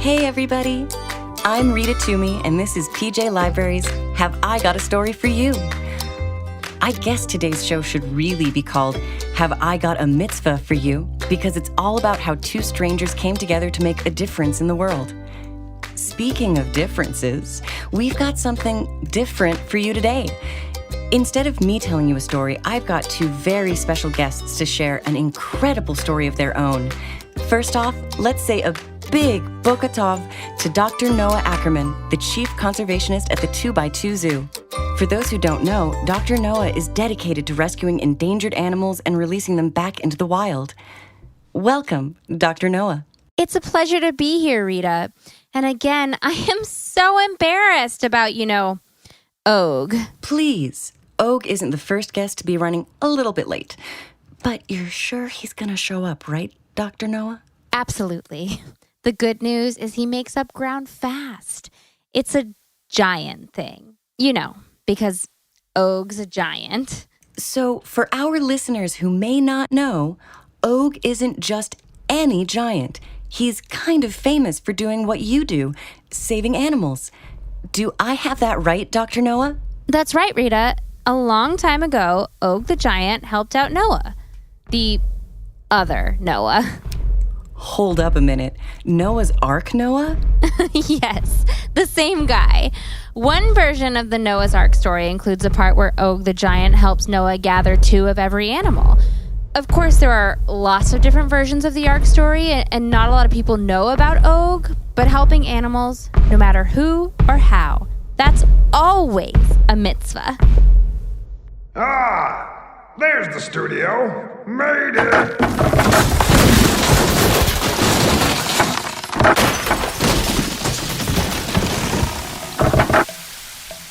Hey everybody, I'm Rita Toomey and this is PJ Library's Have I Got a Story for You? I guess today's show should really be called Have I Got a Mitzvah for You? Because it's all about how two strangers came together to make a difference in the world. Speaking of differences, we've got something different for you today. Instead of me telling you a story, I've got two very special guests to share an incredible story of their own. First off, let's say a big boker tov to Dr. Noa Ackerman, the chief conservationist at the 2x2 Zoo. For those who don't know, Dr. Noa is dedicated to rescuing endangered animals and releasing them back into the wild. Welcome, Dr. Noa. It's a pleasure to be here, Rita. And again, I am so embarrassed about, Og. Please, Og isn't the first guest to be running a little bit late. But you're sure he's gonna show up, right, Dr. Noa? Absolutely. The good news is he makes up ground fast. It's a giant thing. Because Og's a giant. So for our listeners who may not know, Og isn't just any giant. He's kind of famous for doing what you do, saving animals. Do I have that right, Dr. Noa? That's right, Rita. A long time ago, Og the giant helped out Noah. The other Noah. Hold up a minute. Noah's Ark Noah? Yes, the same guy. One version of the Noah's Ark story includes a part where Og the giant helps Noah gather two of every animal. Of course, there are lots of different versions of the Ark story, and not a lot of people know about Og, but helping animals, no matter who or how, that's always a mitzvah. Ah, there's the studio. Made it!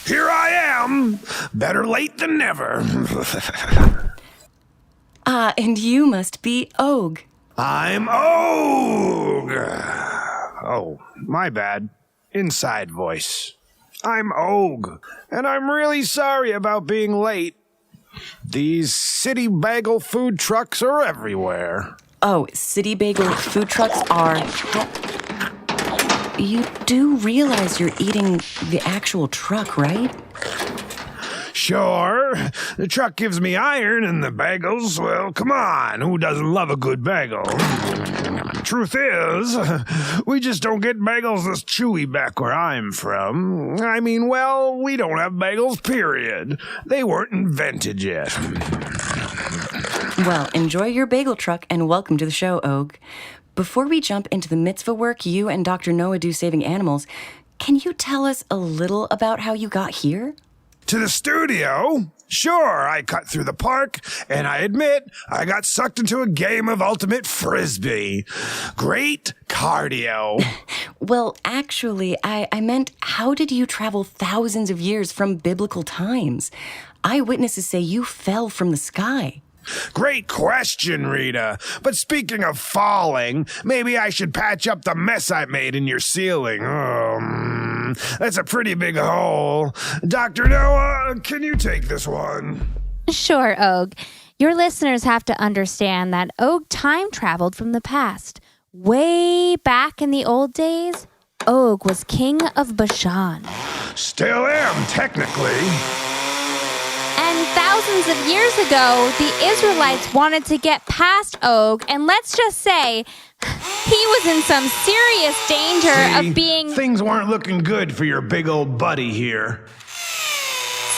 Here I am. Better late than never. And you must be Og. I'm Og. Oh, my bad. Inside voice. I'm Og, and I'm really sorry about being late. These city bagel food trucks are everywhere. Oh, city bagel food trucks are... You do realize you're eating the actual truck, right? Sure. The truck gives me iron, and the bagels, well, come on. Who doesn't love a good bagel? Truth is, we just don't get bagels this chewy back where I'm from. I mean, well, we don't have bagels, period. They weren't invented yet. Well, enjoy your bagel truck and welcome to the show, Og. Before we jump into the mitzvah work you and Dr. Noa do saving animals, can you tell us a little about how you got here? To the studio? Sure, I cut through the park, and I admit I got sucked into a game of ultimate frisbee. Great cardio. Well, actually, I meant how did you travel thousands of years from biblical times? Eyewitnesses say you fell from the sky. Great question, Rita. But speaking of falling, maybe I should patch up the mess I made in your ceiling. That's a pretty big hole. Dr. Noa, can you take this one? Sure, Og. Your listeners have to understand that Og time traveled from the past. Way back in the old days, Og was king of Bashan. Still am, technically. And thousands of years ago, the Israelites wanted to get past Og, and let's just say, he was in some serious danger of being... Things weren't looking good for your big old buddy here.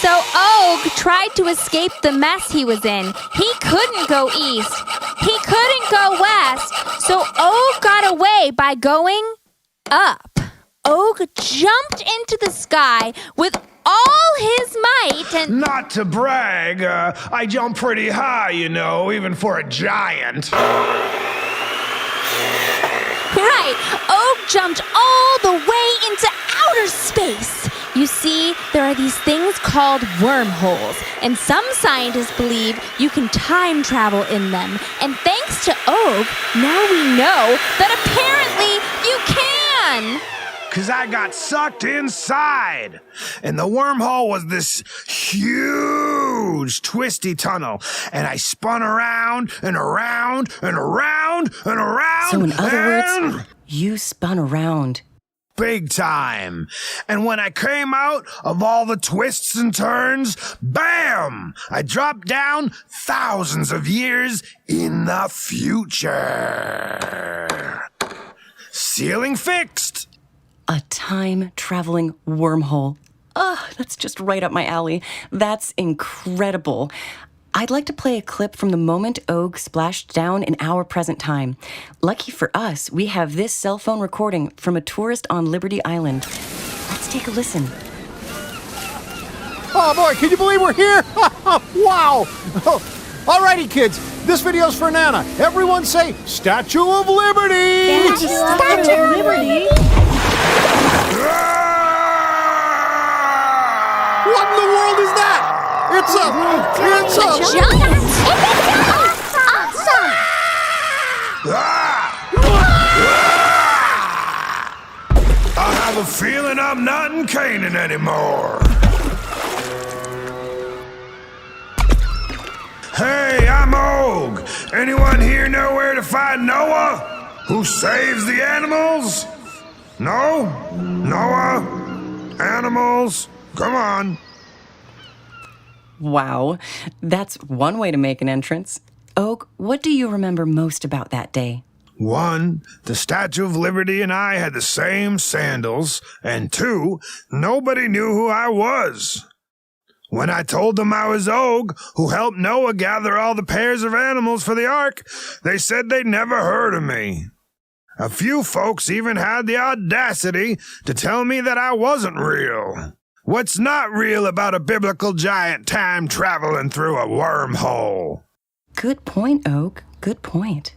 So Og tried to escape the mess he was in. He couldn't go east. He couldn't go west. So Og got away by going up. Og jumped into the sky with all his might and... Not to brag, I jump pretty high, even for a giant. Right, Og jumped all the way into outer space. You see, there are these things called wormholes, and some scientists believe you can time travel in them. And thanks to Og, now we know that apparently you can! 'Cause I got sucked inside. And the wormhole was this huge twisty tunnel. And I spun around and around and around and around. So in other words, you spun around Big time. And when I came out of all the twists and turns, bam! I dropped down thousands of years in the future. Ceiling fixed. A time-traveling wormhole. That's just right up my alley. That's incredible. I'd like to play a clip from the moment Og splashed down in our present time. Lucky for us, we have this cell phone recording from a tourist on Liberty Island. Let's take a listen. Oh boy, can you believe we're here? Wow! Alrighty, kids, this video's for Nana. Everyone say, Statue of Liberty! Statue of Liberty! What in the world is that? It's a Giant! Awesome! I have a feeling I'm not in Canaan anymore. Hey, I'm Og. Anyone here know where to find Noah? Who saves the animals? No? Noah? Animals? Come on. Wow, that's one way to make an entrance. Og, what do you remember most about that day? 1, the Statue of Liberty and I had the same sandals, and 2, nobody knew who I was. When I told them I was Og, who helped Noah gather all the pairs of animals for the ark, they said they'd never heard of me. A few folks even had the audacity to tell me that I wasn't real. What's not real about a biblical giant time traveling through a wormhole? Good point, Og. Good point.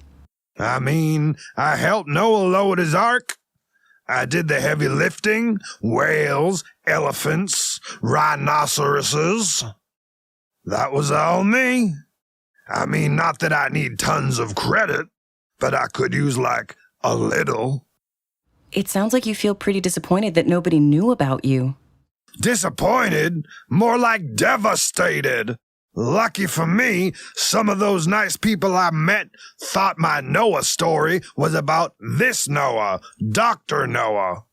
I mean, I helped Noah load his ark. I did the heavy lifting, whales, elephants, rhinoceroses. That was all me. I mean, not that I need tons of credit, but I could use, like, a little. It sounds like you feel pretty disappointed that nobody knew about you. Disappointed? More like devastated. Lucky for me, some of those nice people I met thought my Noah story was about this Noah, Dr. Noah.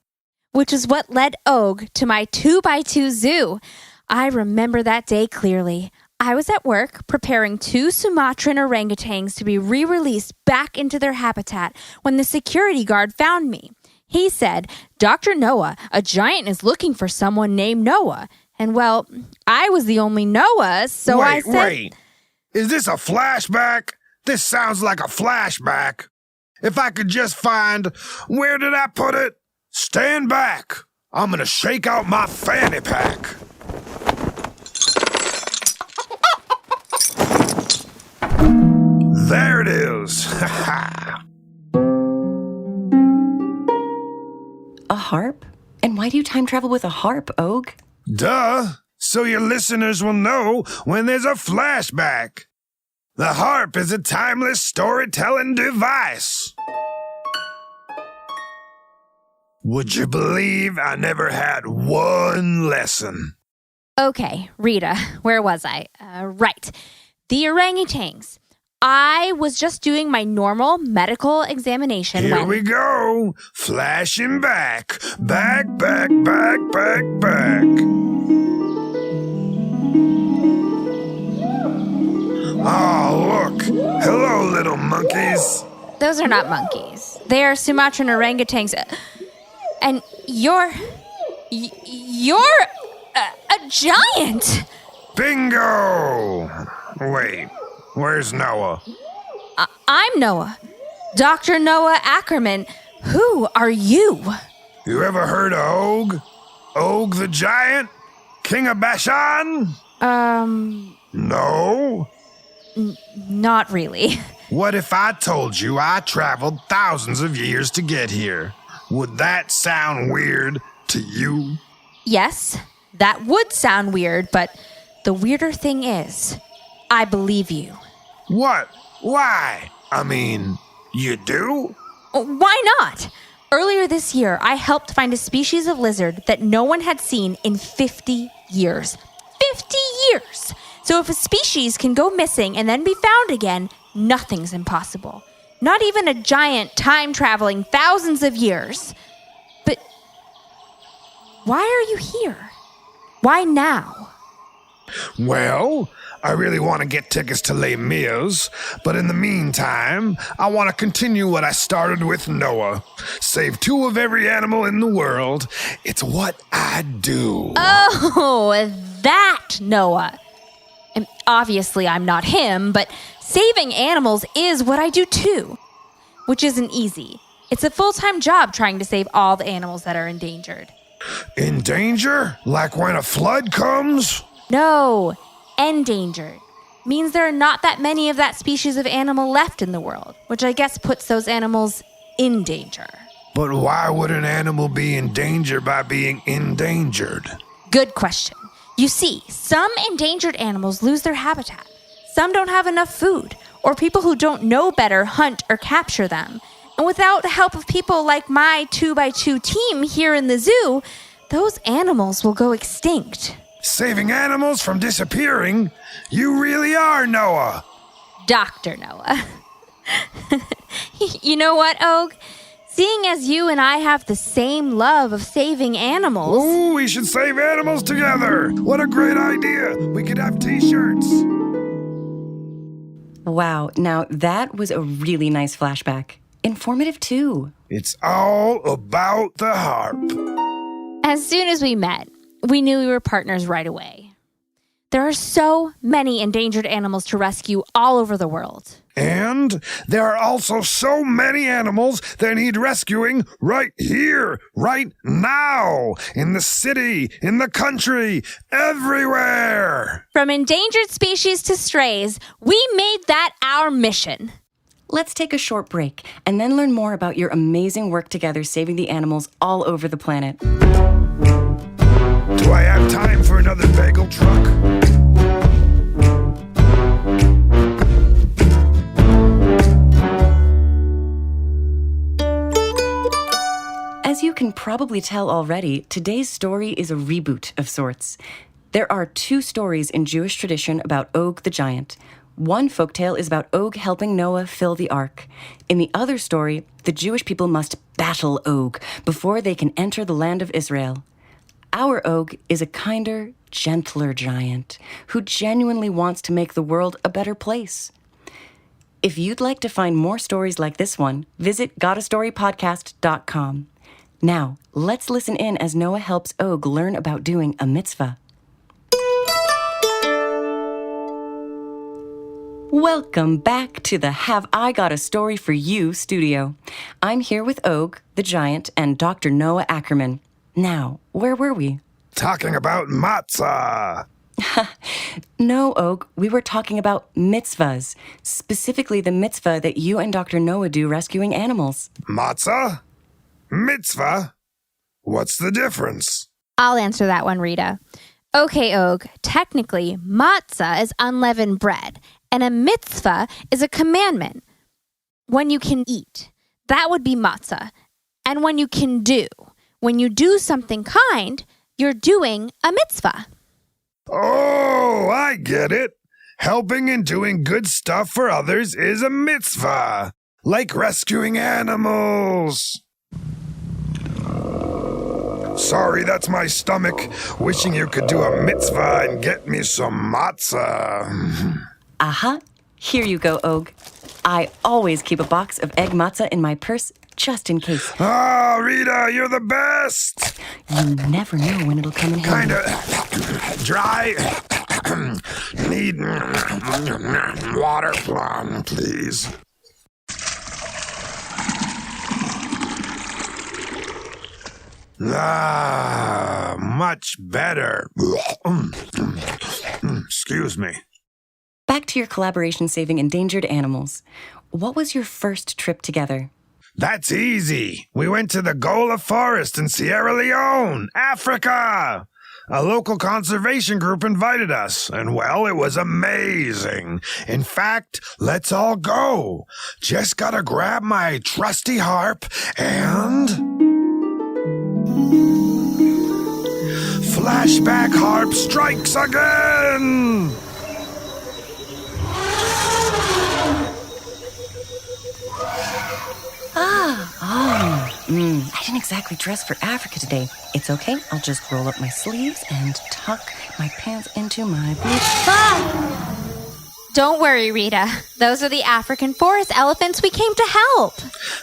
Which is what led Og to my 2x2 zoo. I remember that day clearly. I was at work preparing 2 Sumatran orangutans to be re-released back into their habitat when the security guard found me. He said, Dr. Noah, a giant is looking for someone named Noah. And well, I was the only Noah, so I said... Wait. Is this a flashback? This sounds like a flashback. If I could just find... Where did I put it? Stand back. I'm gonna shake out my fanny pack. There it is. A harp? And why do you time travel with a harp, Og? Duh. So your listeners will know when there's a flashback. The harp is a timeless storytelling device. Would you believe I never had one lesson? Okay, Rita, where was I? Right. The orangutans. I was just doing my normal medical examination Here when... we go. Flashing back. Back. Oh, look. Hello, little monkeys. Those are not monkeys. They are Sumatran orangutans. And you're a giant. Bingo. Wait, where's Noah? I'm Noah. Dr. Noah Ackerman. Who are you? You ever heard of Og? Og the giant? King of Bashan? No? Not really. What if I told you I traveled thousands of years to get here? Would that sound weird to you? Yes, that would sound weird, but the weirder thing is, I believe you. What? Why? I mean, you do? Why not? Earlier this year, I helped find a species of lizard that no one had seen in 50 years. 50 years! So if a species can go missing and then be found again, nothing's impossible. Not even a giant time-traveling thousands of years. why are you here? Why now? Well, I really want to get tickets to Les Mis, but in the meantime, I want to continue what I started with Noah. Save 2 of every animal in the world. It's what I do. Oh, that Noah. And obviously, I'm not him, but saving animals is what I do too, which isn't easy. It's a full-time job trying to save all the animals that are endangered. In danger? Like when a flood comes? No, endangered. Means there are not that many of that species of animal left in the world, which I guess puts those animals in danger. But why would an animal be in danger by being endangered? Good question. You see, some endangered animals lose their habitat. Some don't have enough food, or people who don't know better hunt or capture them. And without the help of people like my 2x2 team here in the zoo, those animals will go extinct. Saving animals from disappearing? You really are Noah. Dr. Noah. You know what, Og? Seeing as you and I have the same love of saving animals... Ooh, we should save animals together. What a great idea. We could have t-shirts. Wow, now that was a really nice flashback. Informative too. It's all about the harp. As soon as we met, we knew we were partners right away. There are so many endangered animals to rescue all over the world. And there are also so many animals that need rescuing right here, right now, in the city, in the country, everywhere. From endangered species to strays, we made that our mission. Let's take a short break and then learn more about your amazing work together saving the animals all over the planet. Do I have time for another bagel truck? As you can probably tell already, today's story is a reboot of sorts. There are 2 stories in Jewish tradition about Og the giant. One folktale is about Og helping Noah fill the ark. In the other story, the Jewish people must battle Og before they can enter the land of Israel. Our Og is a kinder, gentler giant who genuinely wants to make the world a better place. If you'd like to find more stories like this one, visit gotastorypodcast.com. Now, let's listen in as Noah helps Og learn about doing a mitzvah. Welcome back to the Have I Got a Story for You studio. I'm here with Og, the giant, and Dr. Noah Ackerman. Now, where were we? Talking about matzah. No, Og, we were talking about mitzvahs, specifically the mitzvah that you and Dr. Noah do rescuing animals. Matzah? Mitzvah? What's the difference? I'll answer that one, Rita. Okay, Og, technically, matzah is unleavened bread, and a mitzvah is a commandment. When you can eat, that would be matzah. And when you can do, when you do something kind, you're doing a mitzvah. Oh, I get it. Helping and doing good stuff for others is a mitzvah, like rescuing animals. Sorry, that's my stomach, wishing you could do a mitzvah and get me some matzah. Aha, here you go, Og. I always keep a box of egg matzah in my purse just in case. Ah, Rita, you're the best. You never know when it'll come in handy. Kinda dry. Need water, please. Ah, much better. Excuse me. Back to your collaboration saving endangered animals. What was your first trip together? That's easy. We went to the Gola Forest in Sierra Leone, Africa. A local conservation group invited us, and well, it was amazing. In fact, let's all go. Just gotta grab my trusty harp and... Flashback harp strikes again! I didn't exactly dressed for Africa today. It's okay. I'll just roll up my sleeves and tuck my pants into my boots. Don't worry, Rita. Those are the African forest elephants we came to help.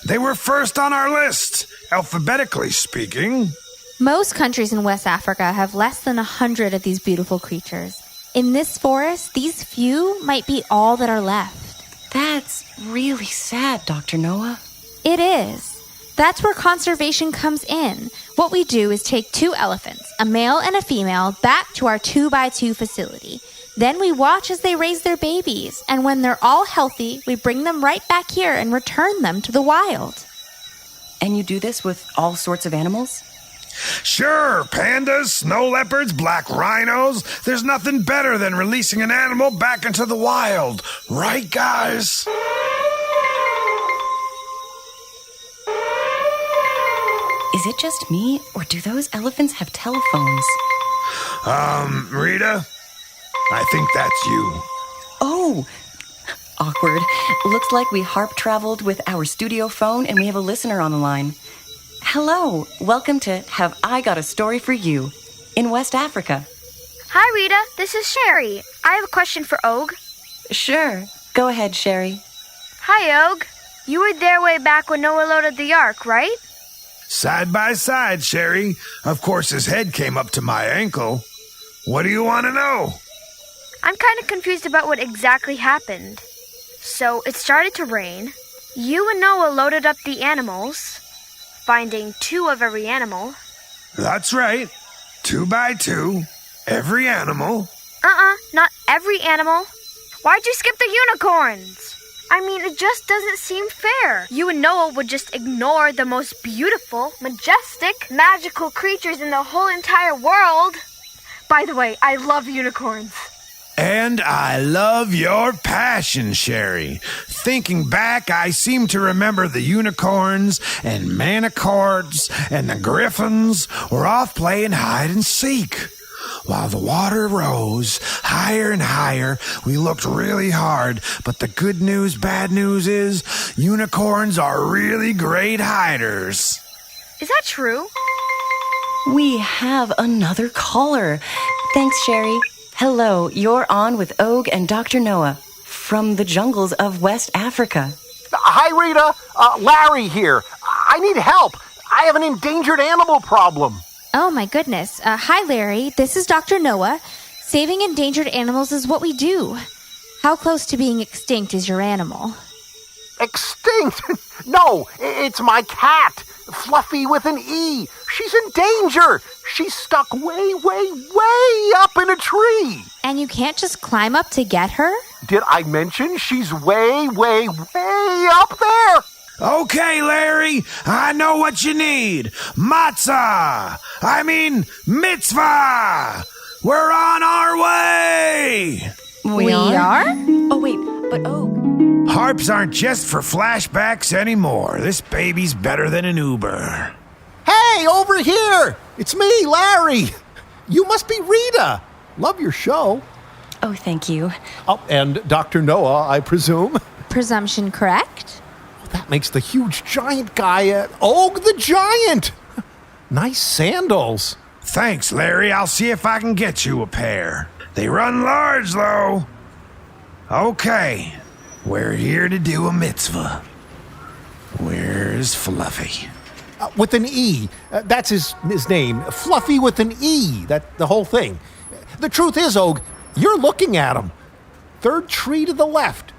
They were first on our list, alphabetically speaking. Most countries in West Africa have less than 100 of these beautiful creatures. In this forest, these few might be all that are left. That's really sad, Dr. Noah. It is. That's where conservation comes in. What we do is take 2 elephants, a male and a female, back to our 2x2 facility. Then we watch as they raise their babies, and when they're all healthy, we bring them right back here and return them to the wild. And you do this with all sorts of animals? Sure, pandas, snow leopards, black rhinos. There's nothing better than releasing an animal back into the wild. Right, guys? Is it just me, or do those elephants have telephones? Rita? I think that's you. Oh, awkward. Looks like we harp-traveled with our studio phone and we have a listener on the line. Hello, welcome to Have I Got a Story for You in West Africa. Hi, Rita. This is Shari. I have a question for Og. Sure, go ahead, Shari. Hi, Og. You were there way back when Noah loaded the ark, right? Side by side, Shari. Of course, his head came up to my ankle. What do you want to know? I'm kind of confused about what exactly happened. So, it started to rain. You and Noah loaded up the animals, finding 2 of every animal. That's right. 2 by 2. Every animal. Not every animal. Why'd you skip the unicorns? I mean, it just doesn't seem fair. You and Noah would just ignore the most beautiful, majestic, magical creatures in the whole entire world. By the way, I love unicorns. And I love your passion, Shari. Thinking back, I seem to remember the unicorns and manicords and the griffins were off playing hide and seek. While the water rose higher and higher, we looked really hard, but the good news, bad news is unicorns are really great hiders. Is that true? We have another caller. Thanks, Shari. Hello, you're on with Og and Dr. Noah from the jungles of West Africa. Hi, Rita. Larry here. I need help. I have an endangered animal problem. Oh my goodness. Hi, Larry. This is Dr. Noah. Saving endangered animals is what we do. How close to being extinct is your animal? Extinct? No, it's my cat, Fluffy with an E. She's in danger. She's stuck way up in a tree. And you can't just climb up to get her? Did I mention she's way up there? Okay, Larry, I know what you need. Matzah! Mitzvah! We're on our way! We are? Oh, wait, but Og. Harps aren't just for flashbacks anymore. This baby's better than an Uber. Hey, over here! It's me, Larry. You must be Rita. Love your show. Oh, thank you. Oh, and Dr. Noah, I presume. Presumption correct? That makes the huge giant guy Og the Giant. Nice sandals. Thanks, Larry. I'll see if I can get you a pair. They run large, though. Okay, we're here to do a mitzvah. Where's Fluffy? With an E. That's his name. Fluffy with an E. The whole thing. The truth is, Og, you're looking at him. 3rd tree to the left.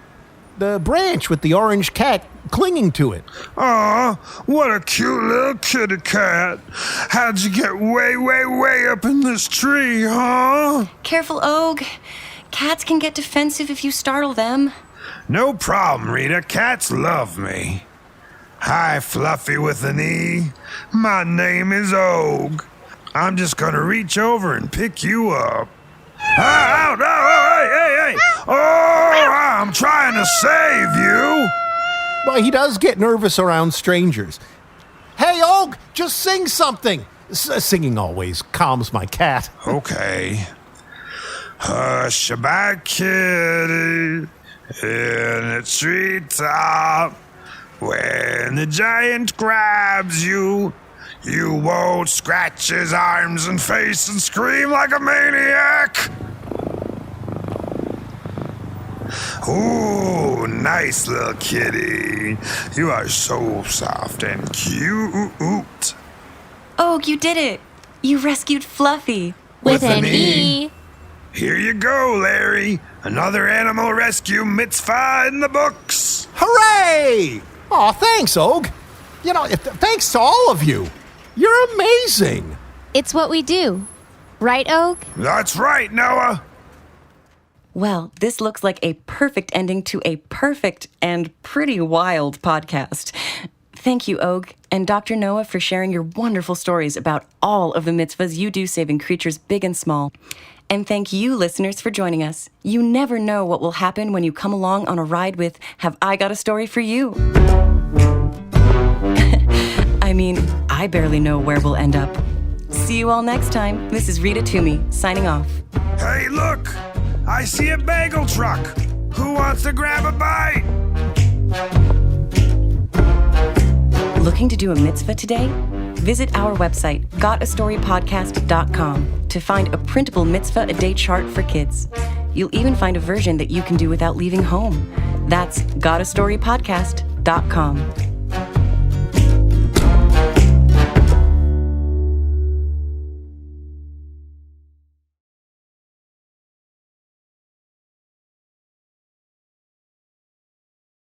The branch with the orange cat clinging to it. Aw, what a cute little kitty cat. How'd you get way up in this tree, huh? Careful, Og. Cats can get defensive if you startle them. No problem, Rita. Cats love me. Hi, Fluffy with an E. My name is Og. I'm just gonna reach over and pick you up. Out! Hey! Oh, I'm trying to save you. Well, he does get nervous around strangers. Hey, Og, just sing something. Singing always calms my cat. Okay. Hush about kitty in a treetop. When the giant grabs you, You won't scratch his arms and face and scream like a maniac. Ooh, nice little kitty. You are so soft and cute. Oh, you did it. You rescued Fluffy. With an E. Here you go, Larry. Another animal rescue mitzvah in the books. Hooray! Aw, thanks, Og. You know, thanks to all of you. You're amazing. It's what we do. Right, Og? That's right, Noah. Well, this looks like a perfect ending to a perfect and pretty wild podcast. Thank you, Og, and Dr. Noah for sharing your wonderful stories about all of the mitzvahs you do saving creatures big and small. And thank you, listeners, for joining us. You never know what will happen when you come along on a ride with Have I Got a Story for You? I mean, I barely know where we'll end up. See you all next time. This is Rita Toomey, signing off. Hey, look! I see a bagel truck. Who wants to grab a bite? Looking to do a mitzvah today? Visit our website, gotastorypodcast.com, to find a printable mitzvah a day chart for kids. You'll even find a version that you can do without leaving home. That's gotastorypodcast.com.